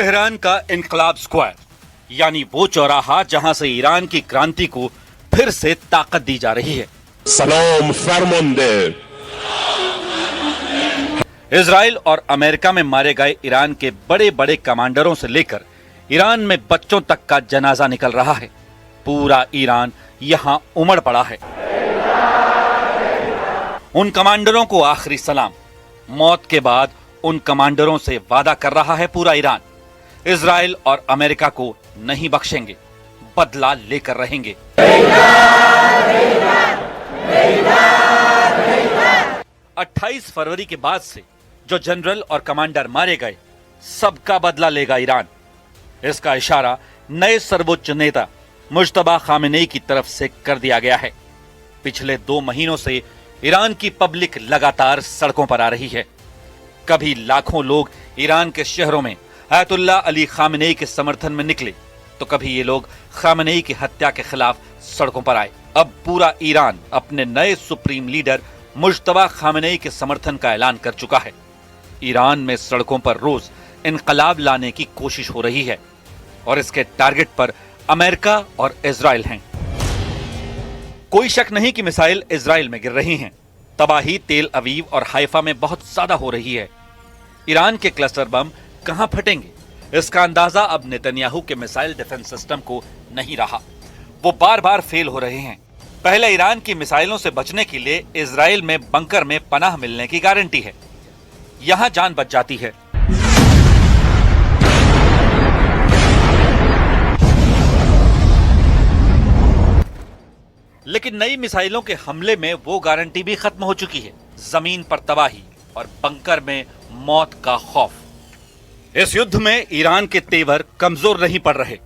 Tehran का इनकलाब square, यानी वो चौराहा जहां से ईरान की क्रांति को फिर से ताकत दी जा रही है। सलाम फरमांदे। इजराइल और अमेरिका में मारे गए ईरान के बड़े बड़े कमांडरों से लेकर ईरान में बच्चों तक का जनाजा निकल रहा है। पूरा ईरान यहां उमड़ पड़ा है। उन कमांडरों को आखिरी सलाम। मौत के बाद उन कमांडरों से वादा कर रहा है पूरा ईरान, इजराइल और अमेरिका को नहीं बख्शेंगे, बदला लेकर रहेंगे। 28 फरवरी के बाद से जो जनरल और कमांडर मारे गए, सबका बदला लेगा ईरान। इसका इशारा नए सर्वोच्च नेता मुज्तबा खामेनेई की तरफ से कर दिया गया है। पिछले 2 महीनों से ईरान की पब्लिक लगातार सड़कों पर आ रही है। कभी लाखों लोग ईरान के शहरों में आयतुल्लाह अली खामेनेई के समर्थन में निकले, तो कभी ये लोग खामेनेई की हत्या के खिलाफ सड़कों पर आए। अब पूरा ईरान अपने नए सुप्रीम लीडर मुज्तबा खामेनेई के समर्थन का ऐलान कर चुका है। ईरान में सड़कों पर रोज इनकलाब लाने की कोशिश हो रही है और इसके टारगेट पर अमेरिका और इजराइल हैं। कोई शक नहीं कि मिसाइल इजराइल में गिर रही हैं। तबाही तेल अवीव और हाइफा में बहुत ज्यादा हो रही है। ईरान के क्लस्टर बम कहां फटेंगे, इसका अंदाजा अब नेतन्याहू के मिसाइल डिफेंस सिस्टम को नहीं रहा। वो बार बार फेल हो रहे हैं। पहले ईरान की मिसाइलों से बचने के लिए इजराइल में बंकर में पनाह मिलने की गारंटी है, यहां जान बच जाती है। लेकिन नई मिसाइलों के हमले में वो गारंटी भी खत्म हो चुकी है। जमीन पर तबाही और बंकर में मौत का खौफ। इस युद्ध में ईरान के तेवर कमजोर नहीं पड़ रहे।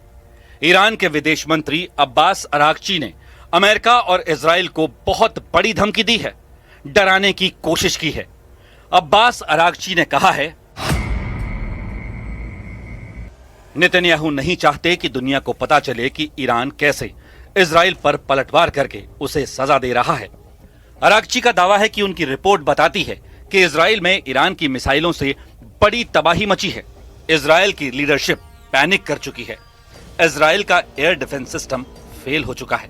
ईरान के विदेश मंत्री अब्बास अरागची ने अमेरिका और इजराइल को बहुत बड़ी धमकी दी है, डराने की कोशिश की है। अब्बास अरागची ने कहा है, नेतन्याहू नहीं चाहते कि दुनिया को पता चले कि ईरान कैसे इजराइल पर पलटवार करके उसे सजा दे रहा है। अरागची का दावा है कि उनकी रिपोर्ट बताती है कि इजराइल में ईरान की मिसाइलों से बड़ी तबाही मची है। इजराइल की लीडरशिप पैनिक कर चुकी है। इजराइल का एयर डिफेंस सिस्टम फेल हो चुका है।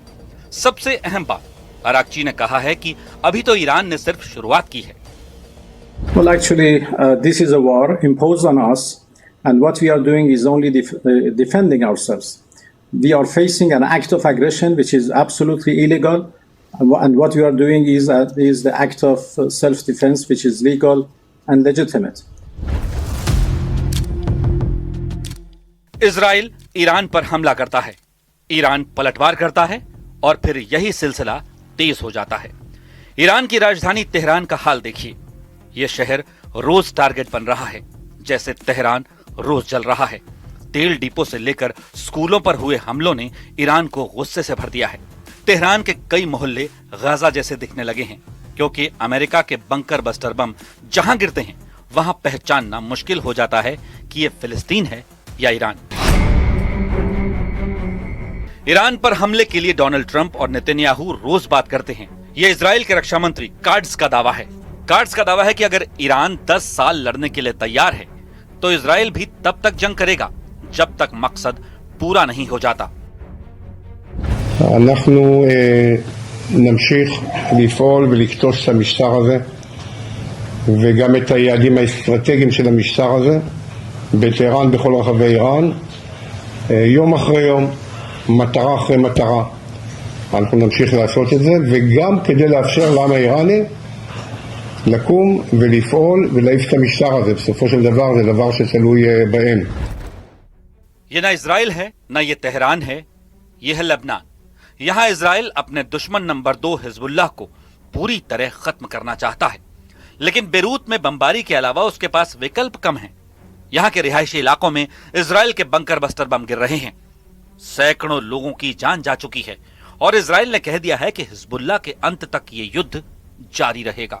सबसे अहम बात, अरागची ने कहा है कि अभी तो ईरान ने सिर्फ शुरुआत की है। Well, actually, this is a war imposed on us, and what we are doing is only defending ourselves. We are facing an act of aggression which is absolutely illegal, and what we are doing is the act of self-defense which is legal and legitimate. Israel Iran पर हमला करता है, Iran पलटवार करता है और फिर यही सिलसिला तेज हो जाता है। ईरान की राजधानी तेहरान का हाल देखिए। यह शहर रोज टारगेट बन रहा है, जैसे तेहरान रोज जल रहा है। तेल डिपो से लेकर स्कूलों पर हुए हमलों ने ईरान को गुस्से से भर दिया है। तेहरान के कई मोहल्ले गाजा जैसे दिखने लगे हैं, क्योंकि अमेरिका के बंकर बस्टर बम जहां गिरते हैं वहां पहचानना मुश्किल हो जाता है कि यह फिलिस्तीन है या ईरान। ईरान पर हमले के लिए डोनाल्ड ट्रंप और नेतन्याहू रोज बात करते हैं। यह इजराइल के रक्षा मंत्री काट्ज का दावा है। काट्ज का दावा है कि अगर ईरान 10 साल लड़ने के लिए तैयार है, तो इजराइल भी तब तक जंग करेगा जब तक मकसद पूरा नहीं हो जाता। אנחנו נמשיך לפעול ולכתוש את המשטר הזה וגם את היעדים האסטרטגיים של המשטר הזה בטהרן, בכל רחבי איראן, יום אחרי יום, מטרה אחרי מטרה. אנחנו נמשיך לעשות את זה, וגם כדי לאפשר לעם האיראני לקום ולפעול ולהעיף את המשטר הזה. בסופו של דבר זה דבר שתלוי בהם. ये ना इजराइल है, ना ये तेहरान है, ये है लेबनान। यहां इजराइल अपने दुश्मन नंबर 2 हिजबुल्लाह को पूरी तरह खत्म करना चाहता है, लेकिन बेरूत में बमबारी के अलावा उसके पास विकल्प कम हैं। यहां के रिहायशी इलाकों में इजराइल के बंकर बस्टर बम गिर रहे हैं। सैकड़ों लोगों की जान जा चुकी है और इजराइल ने कह दिया है कि हिजबुल्लाह के अंत तक ये युद्ध जारी रहेगा।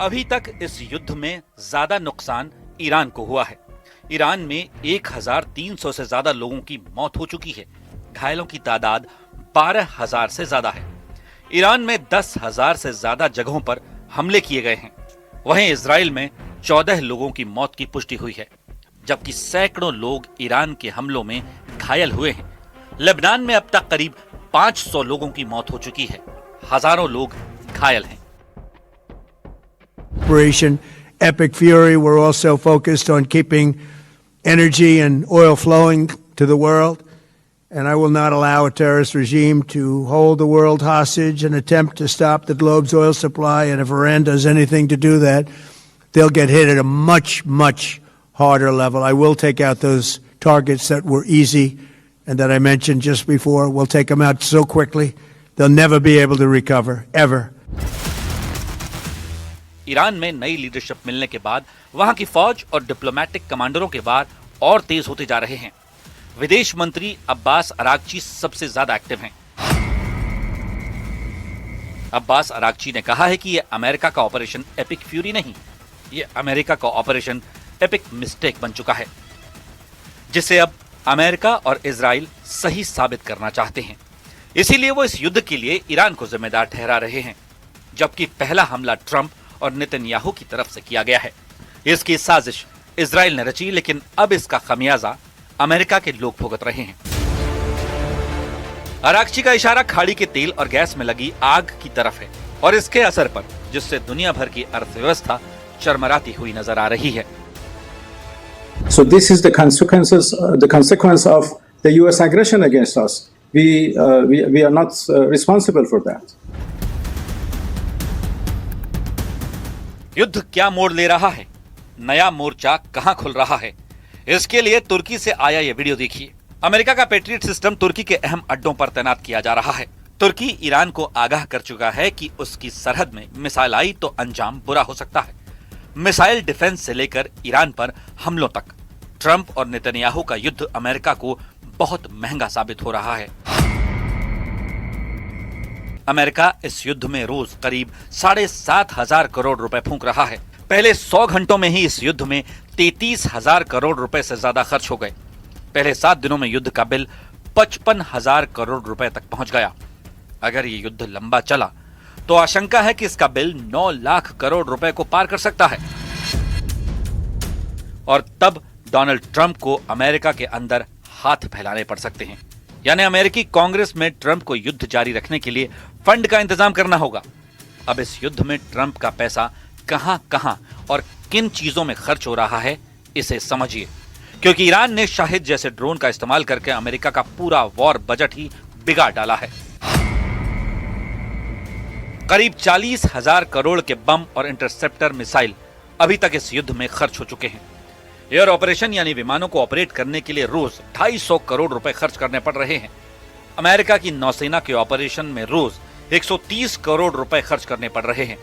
अभी तक इस युद्ध में ज्यादा नुकसान ईरान को हुआ है। ईरान में 1300 से ज्यादा लोगों की मौत हो चुकी है। घायलों की तादाद 12,000 से ज्यादा है। ईरान में 10,000 से ज्यादा जगहों पर हमले किए गए हैं। वहीं इजराइल में 14 लोगों की मौत की पुष्टि हुई है, जबकि सैकड़ों लोग ईरान के हमलों में घायल हुए हैं। लेबनान में अब तक करीब 500 लोगों की मौत हो चुकी है। हजारों लोग घायल हैं। Operation Epic Fury, we're also focused on keeping energy and oil flowing to the world, and I will not allow a terrorist regime to hold the world hostage and attempt to stop the globe's oil supply. And if Iran does anything to do that, they'll get hit at a much, much harder level. I will take out those targets that were easy and that I mentioned just before. We'll take them out so quickly, they'll never be able to recover, ever. Iran में नई leadership मिलने के बाद वहां की फौज और diplomatic कमांडरों के वार और तेज होते जा रहे हैं। विदेश मंत्री अब्बास अरागची सबसे ज्यादा एक्टिव हैं। अब्बास अरागची ने कहा है कि यह अमेरिका का ऑपरेशन एपिक फ्यूरी नहीं, यह अमेरिका का ऑपरेशन एपिक मिस्टेक बन चुका है, जिसे अब अमेरिका और इजराइल सही साबित करना चाहते हैं। इसीलिए वो इस युद्ध के लिए ईरान को जिम्मेदार ठहरा रहे हैं, जबकि पहला हमला ट्रंप और नेतन्याहू की तरफ से किया गया है। इसकी साजिश इजराइल ने रची, लेकिन अब इसका खमियाजा अमेरिका के लोग भुगत रहे हैं। अरागची का इशारा खाड़ी के तेल और गैस में लगी आग की तरफ है और इसके असर पर, जिससे दुनिया भर की अर्थव्यवस्था चरमराती हुई नजर आ रही है। So this is the consequence of the U.S. aggression against us. We are not responsible for that. युद्ध क्या मोड़ ले रहा है, नया मोर्चा कहां खुल रहा है, इसके लिए तुर्की से आया यह वीडियो देखिए। अमेरिका का पेट्रियट सिस्टम तुर्की के अहम अड्डों पर तैनात किया जा रहा है। तुर्की ईरान को आगाह कर चुका है कि उसकी सरहद में मिसाइल आई तो अंजाम बुरा हो सकता है। मिसाइल डिफेंस से लेकर ईरान पर हमलों तक ट्रंप और नेतन्याहू का युद्ध अमेरिका को बहुत महंगा साबित हो रहा है। अमेरिका इस युद्ध में रोज करीब 7,500 करोड़ रुपए फूंक रहा है। पहले 100 घंटों में ही इस युद्ध में 33,000 करोड़ रुपए से ज्यादा खर्च हो गए। पहले 7 दिनों में युद्ध का बिल 55,000 करोड़ रुपए तक पहुंच गया। अगर ये युद्ध लंबा चला तो आशंका है कि इसका बिल 9 लाख करोड़ रुपए को पार कर सकता है और तब डोनाल्ड ट्रंप को अमेरिका के अंदर हाथ फैलाने पड़ सकते हैं। यानी अमेरिकी कांग्रेस में ट्रंप को युद्ध जारी रखने के लिए फंड का इंतजाम करना होगा। अब इस युद्ध में ट्रंप का पैसा कहां और किन चीजों में खर्च हो रहा है, इसे समझिए, क्योंकि ईरान ने शाहिद जैसे ड्रोन का इस्तेमाल करके अमेरिका का पूरा वॉर बजट ही बिगाड़ डाला है। करीब 40,000 करोड़ के बम और इंटरसेप्टर मिसाइल अभी तक इस युद्ध में खर्च हो चुके हैं। एयर ऑपरेशन यानी विमानों को ऑपरेट करने के लिए रोज 250 करोड़ रुपए खर्च करने पड़ रहे हैं। अमेरिका की नौसेना के ऑपरेशन में रोज 130 करोड़ रुपए खर्च करने पड़ रहे हैं,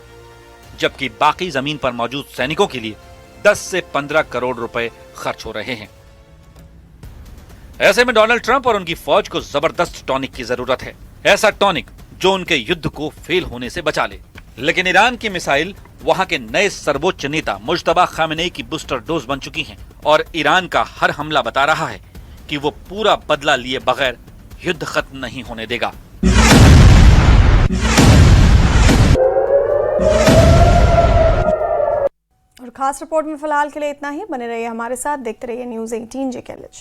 जबकि बाकी जमीन पर मौजूद सैनिकों के लिए 10 से 15 करोड़ रुपए खर्च हो रहे हैं। ऐसे में डोनाल्ड ट्रंप और उनकी फौज को जबरदस्त टॉनिक की जरूरत है, ऐसा टॉनिक जो उनके युद्ध को फेल होने से बचा ले। लेकिन ईरान की मिसाइल वहां के नए सर्वोच्च नेता मुज्तबा खामेनेई की बूस्टर डोज बन चुकी हैं और ईरान का हर हमला बता रहा है कि वो पूरा बदला लिए बगैर युद्ध खत्म नहीं होने देगा। और खास रिपोर्ट में फिलहाल के लिए इतना ही। बने रहिए हमारे साथ, देखते रहिए न्यूज़ 18 JKLH।